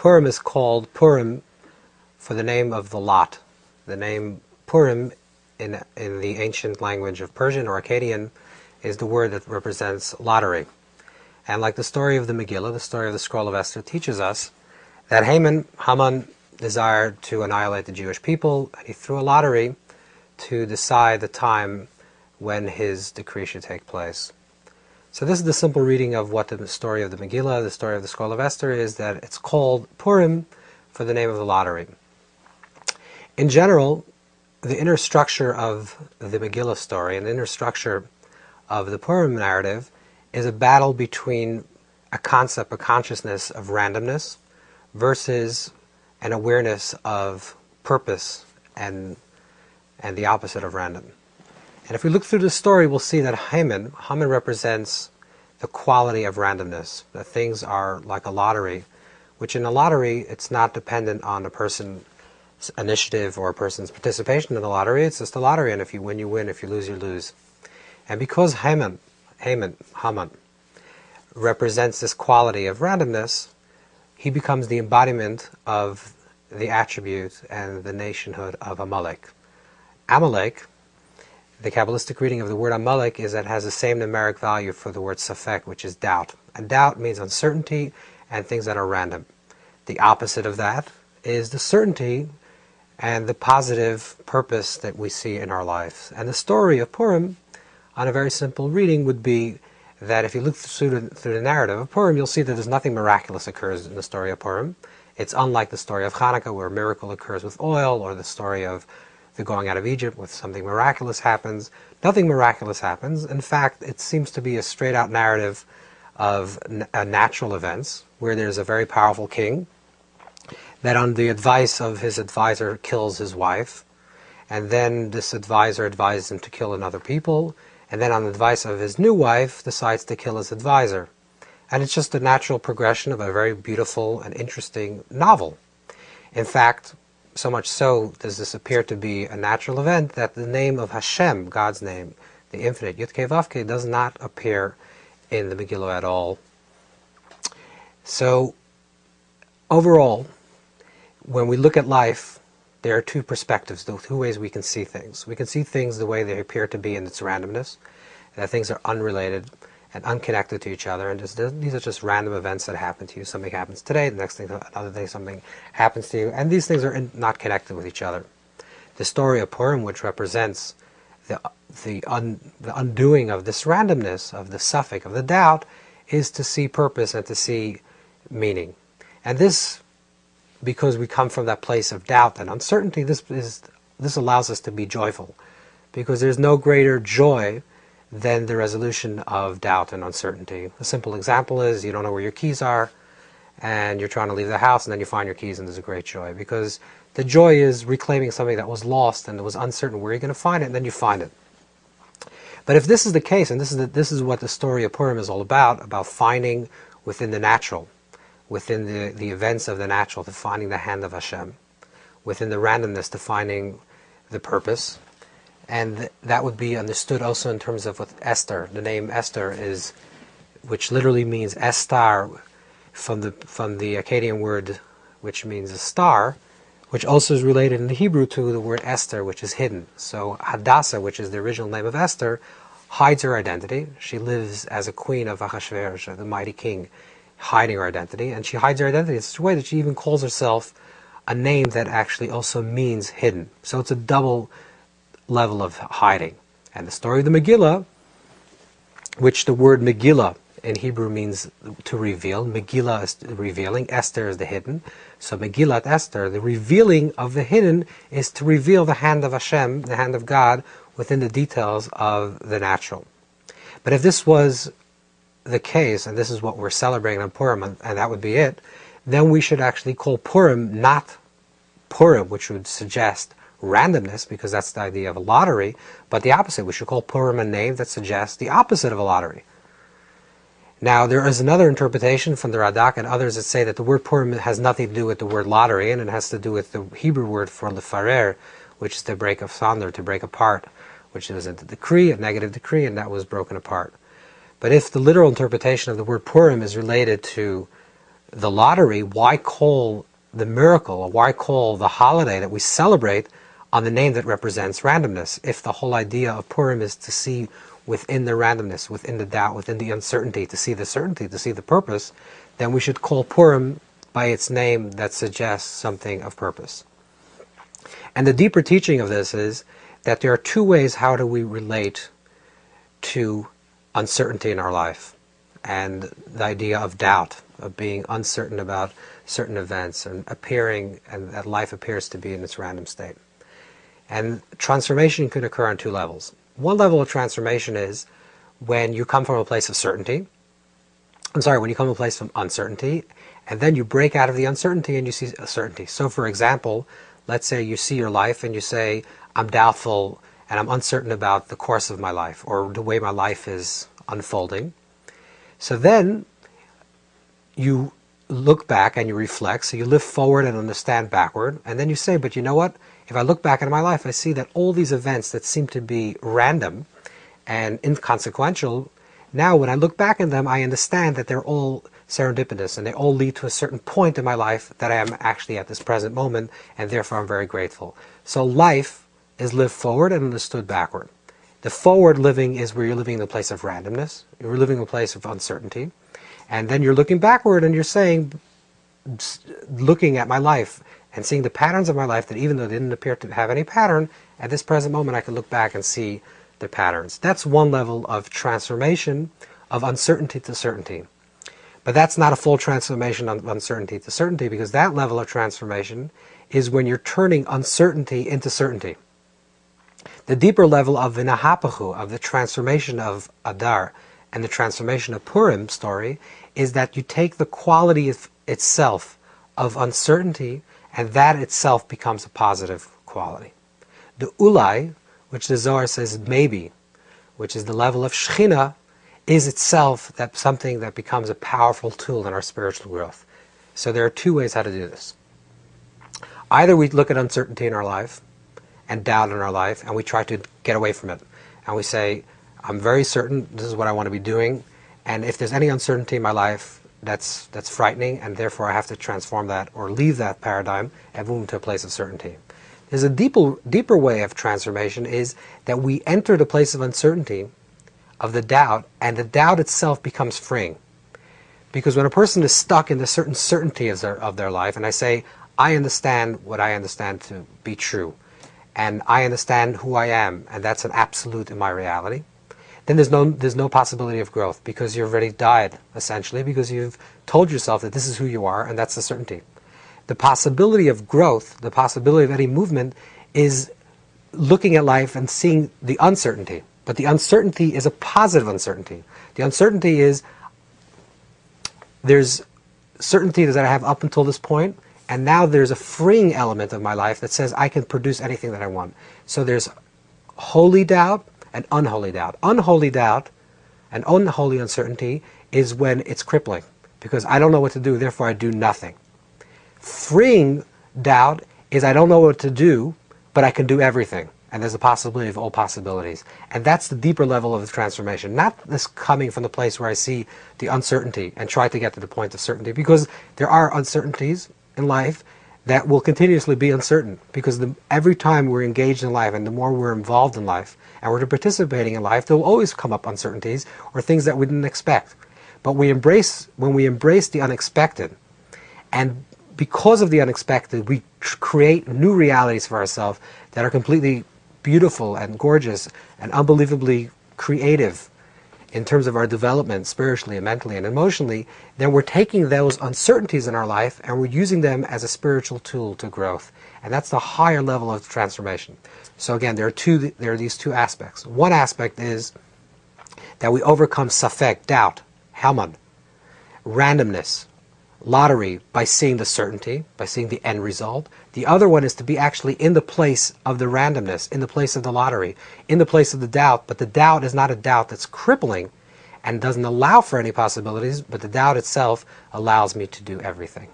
Purim is called Purim for the name of the lot. The name Purim in the ancient language of Persian or Akkadian is the word that represents lottery. And like the story of the Megillah, the story of the scroll of Esther teaches us that Haman desired to annihilate the Jewish people, and he threw a lottery to decide the time when his decree should take place. So this is the simple reading of what the story of the Megillah, the story of the scroll of Esther is, that it's called Purim for the name of the lottery. In general, the inner structure of the Megillah story and the inner structure of the Purim narrative is a battle between a concept, a consciousness of randomness versus an awareness of purpose and the opposite of random. And if we look through the story, we'll see that Haman represents the quality of randomness, that things are like a lottery, which in a lottery, it's not dependent on a person's initiative or a person's participation in the lottery. It's just a lottery, and if you win, you win. If you lose, you lose. And because Haman represents this quality of randomness, he becomes the embodiment of the attribute and the nationhood of Amalek. Amalek, the Kabbalistic reading of the word Amalek is that it has the same numeric value for the word Safek, which is doubt. And doubt means uncertainty and things that are random. The opposite of that is the certainty and the positive purpose that we see in our lives. And the story of Purim, on a very simple reading, would be that if you look through the narrative of Purim, you'll see that there's nothing miraculous occurs in the story of Purim. It's unlike the story of Hanukkah, where a miracle occurs with oil, or the story of the going out of Egypt, where something miraculous happens. Nothing miraculous happens. In fact, it seems to be a straight-out narrative of natural events, where there's a very powerful king that on the advice of his advisor kills his wife, and then this advisor advises him to kill another people, and then on the advice of his new wife decides to kill his advisor. And it's just a natural progression of a very beautiful and interesting novel. In fact, so much so does this appear to be a natural event that the name of Hashem, God's name, the infinite, Yud-Kei Vav-Kei, does not appear in the Megillah at all. So, overall, when we look at life, there are two perspectives, two ways we can see things. We can see things the way they appear to be in its randomness, that things are unrelated and unconnected to each other, and these are just random events that happen to you. Something happens today, the next thing, another day, something happens to you, and these things are not connected with each other. The story of Purim, which represents the undoing of this randomness, of the suffix, of the doubt, is to see purpose and to see meaning. And this, because we come from that place of doubt and uncertainty, this allows us to be joyful, because there's no greater joy than the resolution of doubt and uncertainty. A simple example is you don't know where your keys are, and you're trying to leave the house, and then you find your keys, and there's a great joy, because the joy is reclaiming something that was lost and it was uncertain where you're going to find it, and then you find it. But if this is the case, and this is what the story of Purim is all about finding within the natural, within the events of the natural, to finding the hand of Hashem, within the randomness to finding the purpose. And that would be understood also in terms of what Esther, the name Esther is, which literally means estar, from the Akkadian word which means a star, which also is related in the Hebrew to the word Esther, which is hidden. So Hadassah, which is the original name of Esther, hides her identity. She lives as a queen of Ahasuerus, the mighty king, hiding her identity, and she hides her identity in such a way that she even calls herself a name that actually also means hidden. So it's a double level of hiding. And the story of the Megillah, which the word Megillah in Hebrew means to reveal. Megillah is revealing, Esther is the hidden. So Megillat Esther, the revealing of the hidden, is to reveal the hand of Hashem, the hand of God, within the details of the natural. But if this was the case, and this is what we're celebrating on Purim, and that would be it, then we should actually call Purim not Purim, which would suggest randomness, because that's the idea of a lottery, but the opposite. We should call Purim a name that suggests the opposite of a lottery. Now, there is another interpretation from the Radak and others that say that the word Purim has nothing to do with the word lottery, and it has to do with the Hebrew word for lefarer, which is to break asunder, to break apart, which is a decree, a negative decree, and that was broken apart. But if the literal interpretation of the word Purim is related to the lottery, why call the miracle, or why call the holiday that we celebrate on the name that represents randomness, if the whole idea of Purim is to see within the randomness, within the doubt, within the uncertainty, to see the certainty, to see the purpose, then we should call Purim by its name that suggests something of purpose. And the deeper teaching of this is that there are two ways how do we relate to uncertainty in our life, and the idea of doubt, of being uncertain about certain events and that life appears to be in its random state. And transformation can occur on two levels. One level of transformation is when you come from a place of certainty. When you come from a place of uncertainty, and then you break out of the uncertainty and you see a certainty. So for example, let's say you see your life and you say, I'm doubtful and I'm uncertain about the course of my life or the way my life is unfolding. So then you look back and you reflect, so you live forward and understand backward, and then you say, but you know what? If I look back at my life, I see that all these events that seem to be random and inconsequential, now when I look back at them, I understand that they're all serendipitous and they all lead to a certain point in my life that I am actually at this present moment, and therefore I'm very grateful. So life is lived forward and understood backward. The forward living is where you're living in the place of randomness, you're living in a place of uncertainty, and then you're looking backward and you're saying, looking at my life and seeing the patterns of my life that even though they didn't appear to have any pattern, at this present moment I can look back and see the patterns. That's one level of transformation of uncertainty to certainty. But that's not a full transformation of uncertainty to certainty, because that level of transformation is when you're turning uncertainty into certainty. The deeper level of v'nahapachu, of the transformation of Adar and the transformation of Purim story, is that you take the quality itself of uncertainty and that itself becomes a positive quality. The ulai, which the Zohar says maybe, which is the level of Shechina, is itself that something that becomes a powerful tool in our spiritual growth. So there are two ways how to do this. Either we look at uncertainty in our life and doubt in our life and we try to get away from it. And we say, I'm very certain this is what I want to be doing, and if there's any uncertainty in my life, that's frightening, and therefore I have to transform that or leave that paradigm and move into a place of certainty. There's a deeper way of transformation, is that we enter the place of uncertainty, of the doubt, and the doubt itself becomes freeing. Because when a person is stuck in a certain certainty of their life, and I say, I understand what I understand to be true, and I understand who I am, and that's an absolute in my reality, then there's no possibility of growth, because you've already died, essentially, because you've told yourself that this is who you are, and that's the certainty. The possibility of growth, the possibility of any movement, is looking at life and seeing the uncertainty. But the uncertainty is a positive uncertainty. The uncertainty is, there's certainty that I have up until this point, and now there's a freeing element of my life that says I can produce anything that I want. So there's holy doubt and unholy doubt. Unholy doubt and unholy uncertainty is when it's crippling, because I don't know what to do, therefore I do nothing. Freeing doubt is I don't know what to do, but I can do everything. And there's a possibility of all possibilities. And that's the deeper level of the transformation. Not this coming from the place where I see the uncertainty and try to get to the point of certainty, because there are uncertainties in life that will continuously be uncertain, because every time we're engaged in life and the more we're involved in life and we're participating in life, there will always come up uncertainties or things that we didn't expect. But when we embrace the unexpected, and because of the unexpected, we create new realities for ourselves that are completely beautiful and gorgeous and unbelievably creative in terms of our development spiritually and mentally and emotionally, then we're taking those uncertainties in our life and we're using them as a spiritual tool to growth. And that's the higher level of transformation. So again, there are these two aspects. One aspect is that we overcome safek, doubt, Haman, randomness, lottery, by seeing the certainty, by seeing the end result. The other one is to be actually in the place of the randomness, in the place of the lottery, in the place of the doubt, but the doubt is not a doubt that's crippling and doesn't allow for any possibilities, but the doubt itself allows me to do everything.